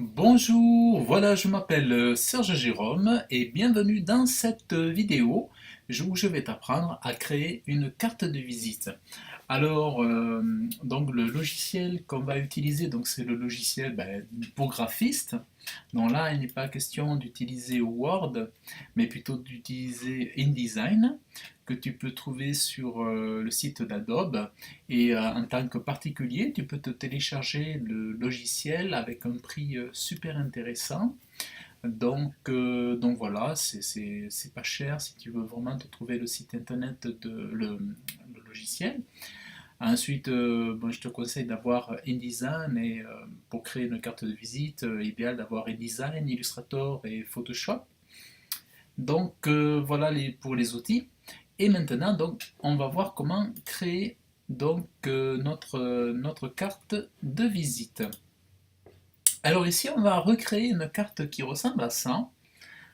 Bonjour, voilà, je m'appelle Serge Jérôme et bienvenue dans cette vidéo où je vais t'apprendre à créer une carte de visite. Alors, donc le logiciel qu'on va utiliser, donc c'est le logiciel pour graphiste. Donc là, il n'est pas question d'utiliser Word, mais plutôt d'utiliser InDesign, que tu peux trouver sur le site d'Adobe. Et en tant que particulier, tu peux te télécharger le logiciel avec un prix super intéressant. Donc voilà, c'est pas cher si tu veux vraiment te trouver le site internet le logiciel. Ensuite, bon, je te conseille d'avoir InDesign et pour créer une carte de visite, idéal d'avoir InDesign, Illustrator et Photoshop. Donc voilà pour les outils. Et maintenant, donc, on va voir comment créer donc notre carte de visite. Alors ici, on va recréer une carte qui ressemble à ça.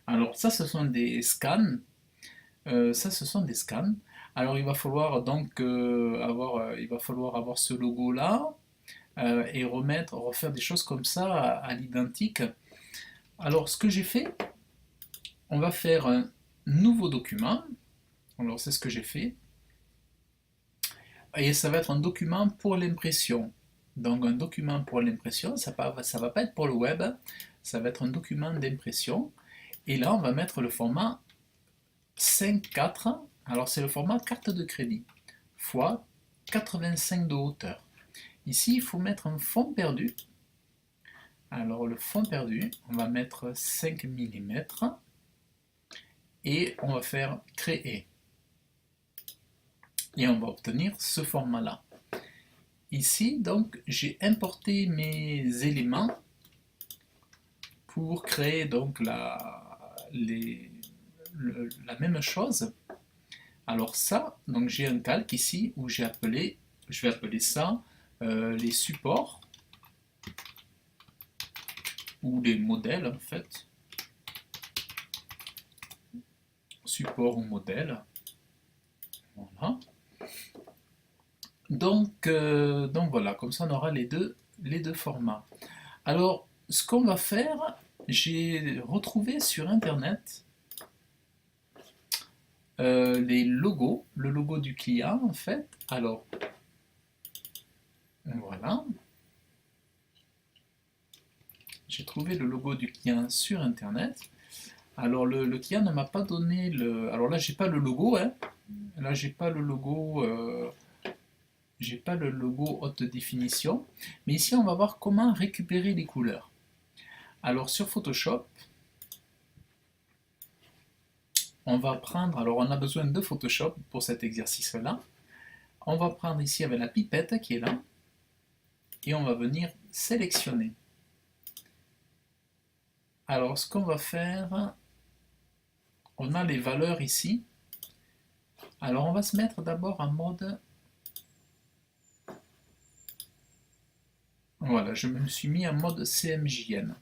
Alors ça, ce sont des scans. Ça, ce sont des scans. Alors il va falloir donc il va falloir avoir ce logo là et refaire des choses comme ça à l'identique. Alors ce que j'ai fait, on va faire un nouveau document. Alors c'est ce que j'ai fait. Et ça va être un document pour l'impression. Donc un document pour l'impression, ça va pas être pour le web, ça va être un document d'impression. Et là, on va mettre le format 5,4. Alors c'est le format carte de crédit fois 85 de hauteur. Ici, il faut mettre un fond perdu. Alors le fond perdu, on va mettre 5 mm et on va faire créer. Et on va obtenir ce format-là. Ici, donc, j'ai importé mes éléments pour créer donc la même chose. Alors ça, donc j'ai un calque ici où je vais appeler ça les supports ou les modèles en fait. Support ou modèle. Voilà. Donc voilà, comme ça on aura les deux formats. Alors, ce qu'on va faire, j'ai retrouvé sur internet les logos, le logo du client en fait. Alors, voilà, j'ai trouvé le logo du client sur internet. Alors, le client ne m'a pas donné le. Alors là, j'ai pas le logo, hein. Là, j'ai pas le logo haute définition. Mais ici, on va voir comment récupérer les couleurs. Alors, sur Photoshop, on va prendre. Alors, on a besoin de Photoshop pour cet exercice-là. On va prendre ici avec la pipette qui est là. Et on va venir sélectionner. Alors, ce qu'on va faire, on a les valeurs ici. Alors, on va se mettre d'abord en mode. Voilà, je me suis mis en mode CMJN.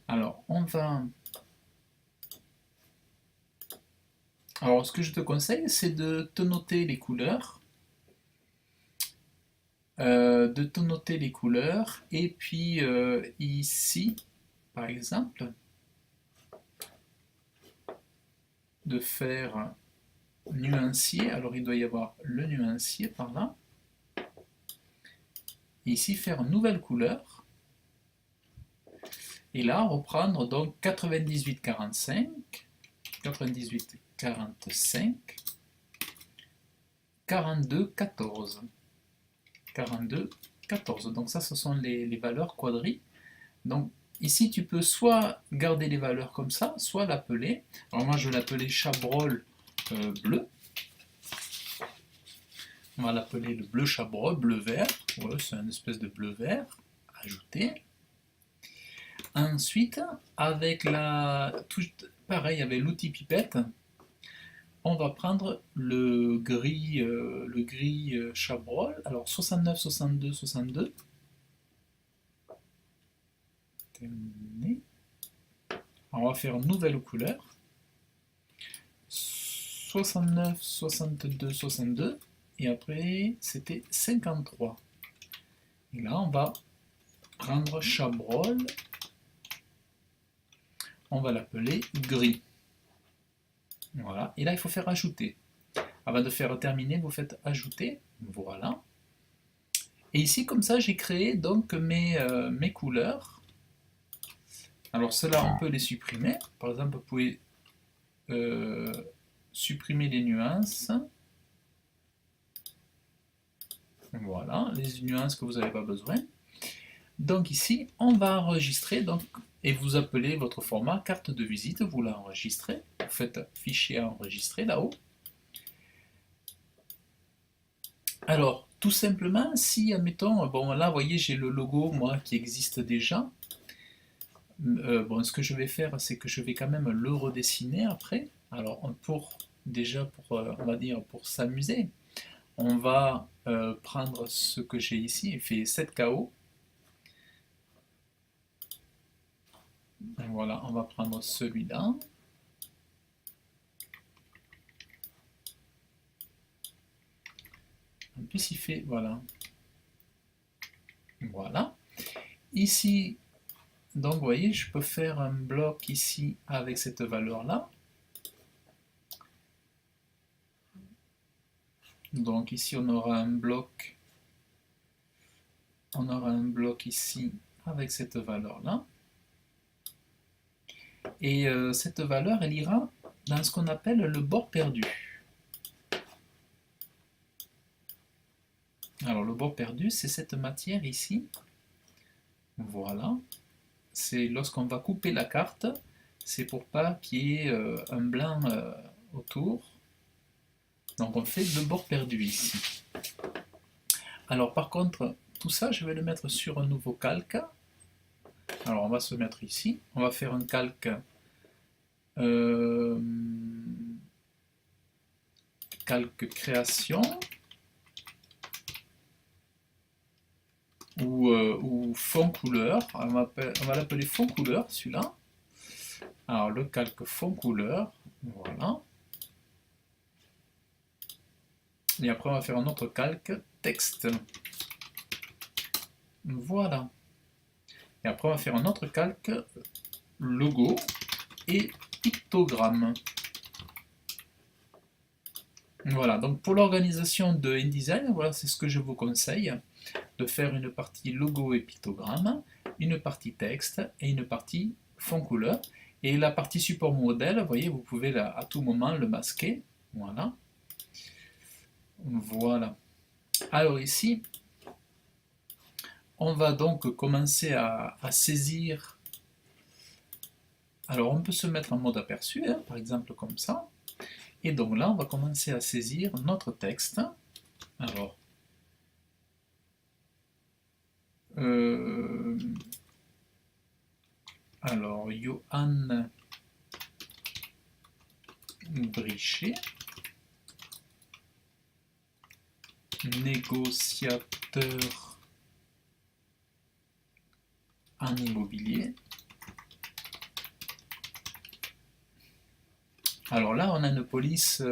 Alors, on va. Alors, ce que je te conseille, c'est de te noter les couleurs. Et puis ici, par exemple, de faire nuancier. Alors, il doit y avoir le nuancier par là. Ici, faire nouvelle couleur. Et là, reprendre donc 98,45, 98,45, 42,14. 42,14. Donc ça, ce sont les valeurs quadrilles. Donc ici, tu peux soit garder les valeurs comme ça, soit l'appeler. Alors moi, je vais l'appeler Chabrol bleu. On va l'appeler le bleu Chabrol, bleu-vert. Ouais, c'est une espèce de bleu-vert. Ajouter. Ensuite, avec pareil, avec l'outil pipette, on va prendre le gris Chabrol. Alors 69, 62, 62. Terminé. Alors, on va faire nouvelle couleur. 69, 62, 62. Et après, c'était 53. Et là, on va prendre Chabrol, on va l'appeler gris. Voilà, et là il faut faire ajouter. Avant de faire terminer, vous faites ajouter, voilà. Et ici, comme ça, j'ai créé donc mes couleurs. Alors cela, on peut les supprimer. Par exemple, vous pouvez supprimer les nuances. Voilà, les nuances que vous n'avez pas besoin. Donc ici, on va enregistrer, donc, et vous appelez votre format carte de visite, vous l'enregistrez, vous faites fichier à enregistrer là-haut. Alors, tout simplement, si, admettons, bon là, vous voyez, j'ai le logo, moi, qui existe déjà. Bon, ce que je vais faire, c'est que je vais quand même le redessiner après. Alors, déjà, on va dire, pour s'amuser, on va prendre ce que j'ai ici, il fait 7 KO. Voilà, on va prendre celui-là. En plus, il fait, voilà. Voilà. Ici, donc, vous voyez, je peux faire un bloc ici avec cette valeur-là. Donc, ici, on aura un bloc ici avec cette valeur-là. Et cette valeur, elle ira dans ce qu'on appelle le bord perdu. Alors le bord perdu, c'est cette matière ici. Voilà. C'est lorsqu'on va couper la carte, c'est pour pas qu'il y ait un blanc autour. Donc on fait le bord perdu ici. Alors par contre, tout ça, je vais le mettre sur un nouveau calque. Alors on va se mettre ici. On va faire un calque calque création. Ou fond couleur, on va l'appeler fond couleur celui-là. Alors le calque fond couleur, voilà. Et après on va faire un autre calque texte. Voilà. Et après on va faire un autre calque logo et pictogramme. Voilà, donc pour l'organisation de InDesign, voilà, c'est ce que je vous conseille, de faire une partie logo et pictogramme, une partie texte et une partie fond couleur. Et la partie support modèle, vous voyez, vous pouvez à tout moment le masquer. Voilà. Voilà. Alors ici, on va donc commencer à saisir. Alors on peut se mettre en mode aperçu, hein, par exemple comme ça. Et donc là, on va commencer à saisir notre texte. Alors, Johan Brichet, négociateur en immobilier. Alors là, on a une police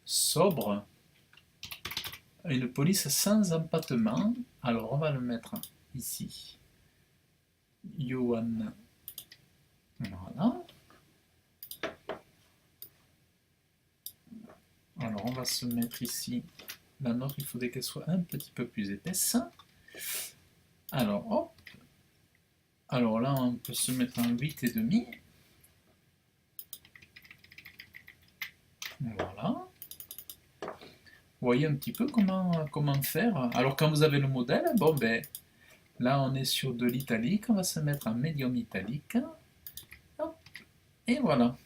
sobre, une police sans empattement. Alors on va le mettre ici. Johan. Voilà. Alors on va se mettre ici. La nôtre, il faudrait qu'elle soit un petit peu plus épaisse. Alors hop. Alors là, on peut se mettre en 8,5. Voilà. Vous voyez un petit peu comment faire. Alors quand vous avez le modèle, bon ben là on est sur de l'italique, on va se mettre en médium italique. Hop. Et voilà.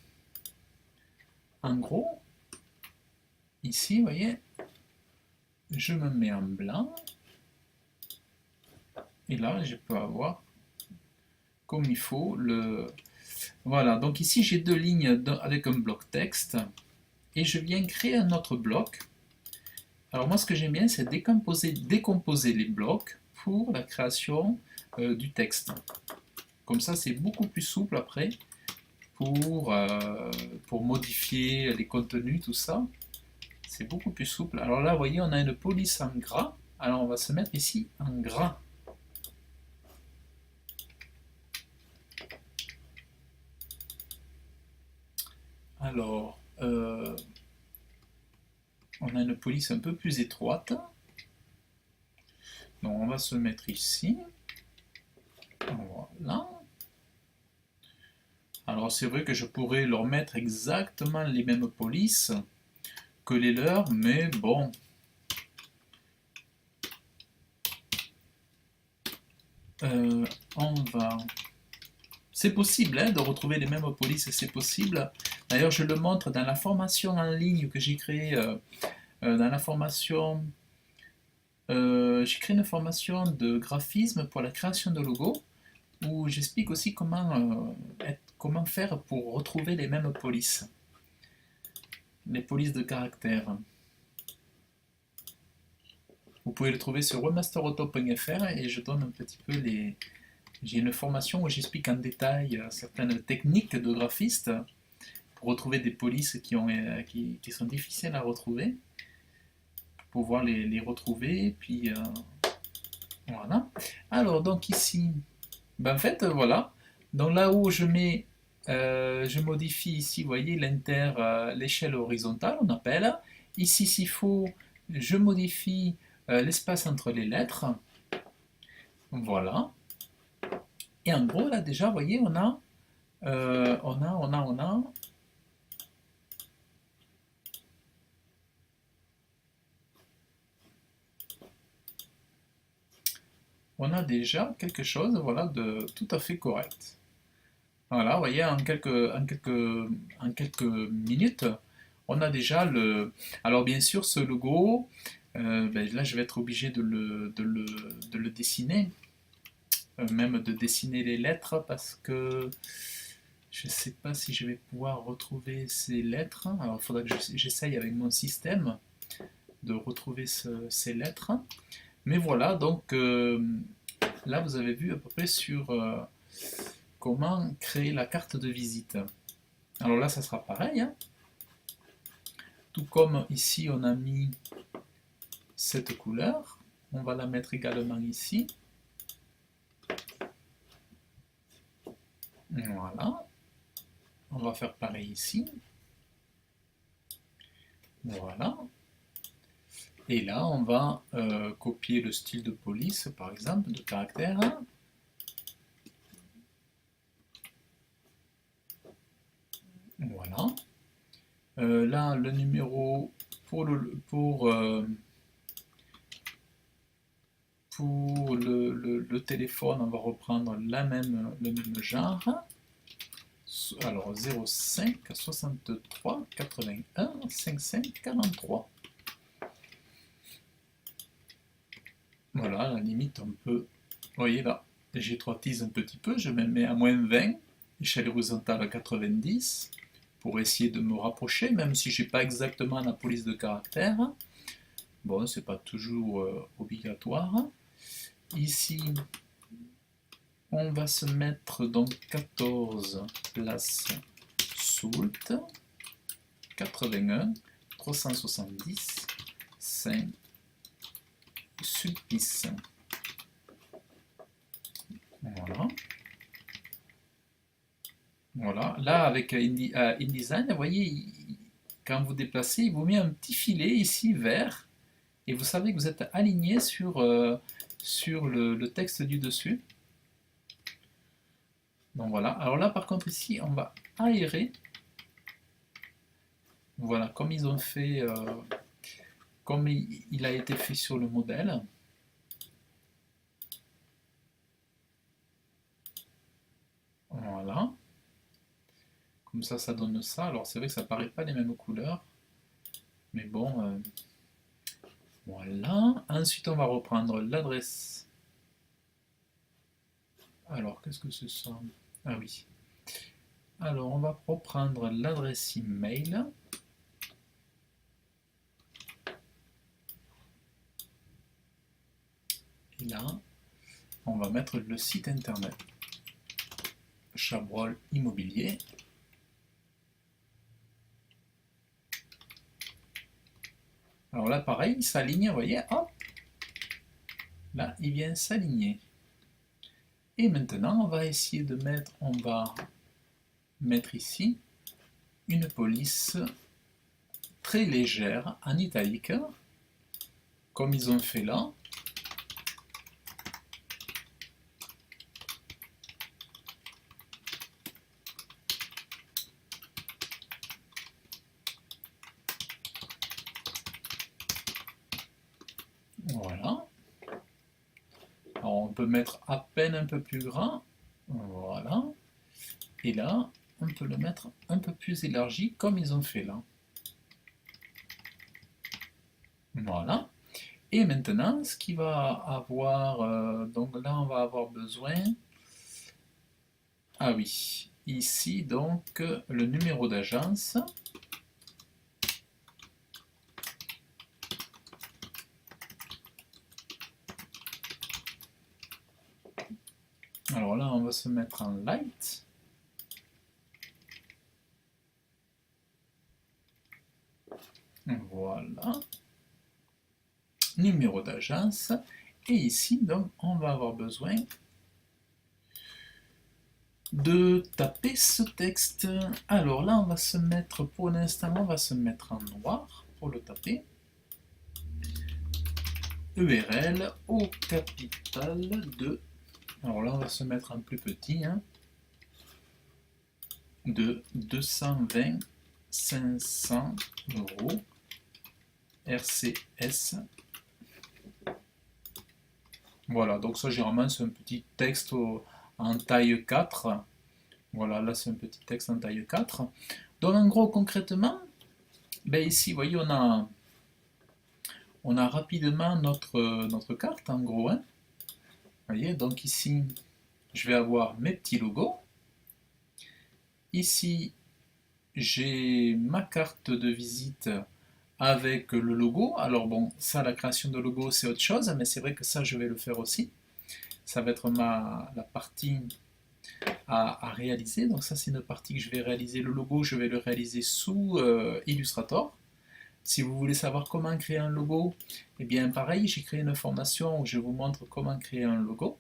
En gros, ici, vous voyez, je me mets en blanc. Et là, je peux avoir comme il faut le... Voilà, donc ici j'ai deux lignes avec un bloc texte. Et je viens créer un autre bloc. Alors moi ce que j'aime bien c'est décomposer les blocs pour la création du texte. Comme ça c'est beaucoup plus souple après pour modifier les contenus, tout ça. C'est beaucoup plus souple. Alors là vous voyez on a une police en gras. Alors on va se mettre ici en gras. Alors, on a une police un peu plus étroite. Donc on va se mettre ici. Voilà. Alors c'est vrai que je pourrais leur mettre exactement les mêmes polices que les leurs, mais bon. On va... C'est possible hein, de retrouver les mêmes polices, c'est possible. D'ailleurs, je le montre dans la formation en ligne que j'ai créée. Dans la formation, j'ai créé une formation de graphisme pour la création de logos, où j'explique aussi comment faire pour retrouver les mêmes polices. Les polices de caractère. Vous pouvez le trouver sur webmasterauto.fr et je donne un petit peu les... J'ai une formation où j'explique en détail certaines techniques de graphiste pour retrouver des polices qui sont difficiles à retrouver, pour pouvoir les retrouver, puis voilà. Alors donc ici, ben en fait voilà, donc là où je modifie ici, vous voyez l'échelle horizontale, on appelle. Ici s'il faut, je modifie l'espace entre les lettres, voilà. Et en gros là déjà, vous voyez, on a déjà quelque chose voilà, de tout à fait correct. Voilà, vous voyez, en quelques minutes, on a déjà le... Alors bien sûr, ce logo, ben là je vais être obligé de le dessiner, même de dessiner les lettres, parce que je ne sais pas si je vais pouvoir retrouver ces lettres. Alors il faudra que j'essaye avec mon système de retrouver ces lettres. Mais voilà, donc là vous avez vu à peu près sur comment créer la carte de visite. Alors là ça sera pareil, hein. Tout comme ici on a mis cette couleur, on va la mettre également ici. Voilà. On va faire pareil ici. Voilà. Et là, on va copier le style de police, par exemple, de caractère. Voilà. Là, le numéro pour le téléphone, on va reprendre le même genre. Alors 05 63 81 55 43. Voilà, à la limite, on peut... Vous voyez là, j'étroitise un petit peu, je me mets à -20, échelle horizontale à 90, pour essayer de me rapprocher, même si je n'ai pas exactement la police de caractère. Bon, c'est pas toujours obligatoire. Ici, on va se mettre donc 14 place Soult, 81, 370, 5, Sulpice. Voilà. Voilà. Là, avec InDesign, vous voyez, quand vous déplacez, il vous met un petit filet ici vert, et vous savez que vous êtes aligné sur le texte du dessus. Donc voilà. Alors là, par contre, ici, on va aérer. Voilà, comme ils ont fait, comme il a été fait sur le modèle. Voilà. Comme ça donne ça. Alors c'est vrai que ça paraît pas les mêmes couleurs. Mais bon, voilà. Ensuite, on va reprendre l'adresse. Alors, qu'est-ce que c'est ça? Ah oui. Alors, on va reprendre l'adresse email. Et là, on va mettre le site internet. Chabrol Immobilier. Alors là, pareil, il s'aligne, vous voyez, hop. Là, il vient s'aligner. Et maintenant, on va essayer de mettre, on va mettre ici une police très légère en italique, comme ils ont fait là. Voilà. Alors on peut mettre à peine un peu plus grand. Voilà. Et là, on peut le mettre un peu plus élargi comme ils ont fait là. Voilà. Et maintenant, ce qui va avoir, donc là on va avoir besoin, ah oui, ici donc le numéro d'agence. Alors là on va se mettre en light. Voilà. Numéro d'agence. Et ici donc on va avoir besoin de taper ce texte. Alors là on va se mettre, pour l'instant on va se mettre en noir pour le taper. URL au capital de, alors là on va se mettre un plus petit, hein, de 220 500 euros RCS. Voilà, donc ça généralement c'est un petit texte en taille 4. Voilà, là c'est un petit texte en taille 4. Donc en gros concrètement, ben ici vous voyez on a rapidement notre carte en gros. Hein. Vous voyez, donc ici je vais avoir mes petits logos. Ici j'ai ma carte de visite avec le logo. Alors bon, ça, la création de logo, c'est autre chose, mais c'est vrai que ça, je vais le faire aussi. Ça va être la partie à réaliser. Donc ça, c'est une partie que je vais réaliser. Le logo, je vais le réaliser sous Illustrator. Si vous voulez savoir comment créer un logo, eh bien pareil, j'ai créé une formation où je vous montre comment créer un logo.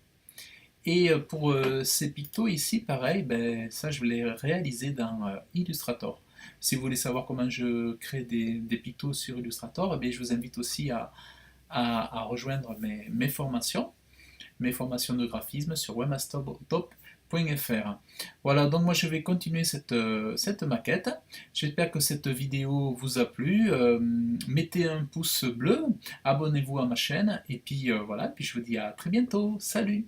Et pour ces pictos ici, pareil, ben, ça je l'ai réalisé dans Illustrator. Si vous voulez savoir comment je crée des pictos sur Illustrator, eh bien, je vous invite aussi à rejoindre mes formations de graphisme sur webmastertop.fr. Voilà, donc moi je vais continuer cette maquette. J'espère que cette vidéo vous a plu. Mettez un pouce bleu, abonnez-vous à ma chaîne, et puis voilà, puis je vous dis à très bientôt. Salut!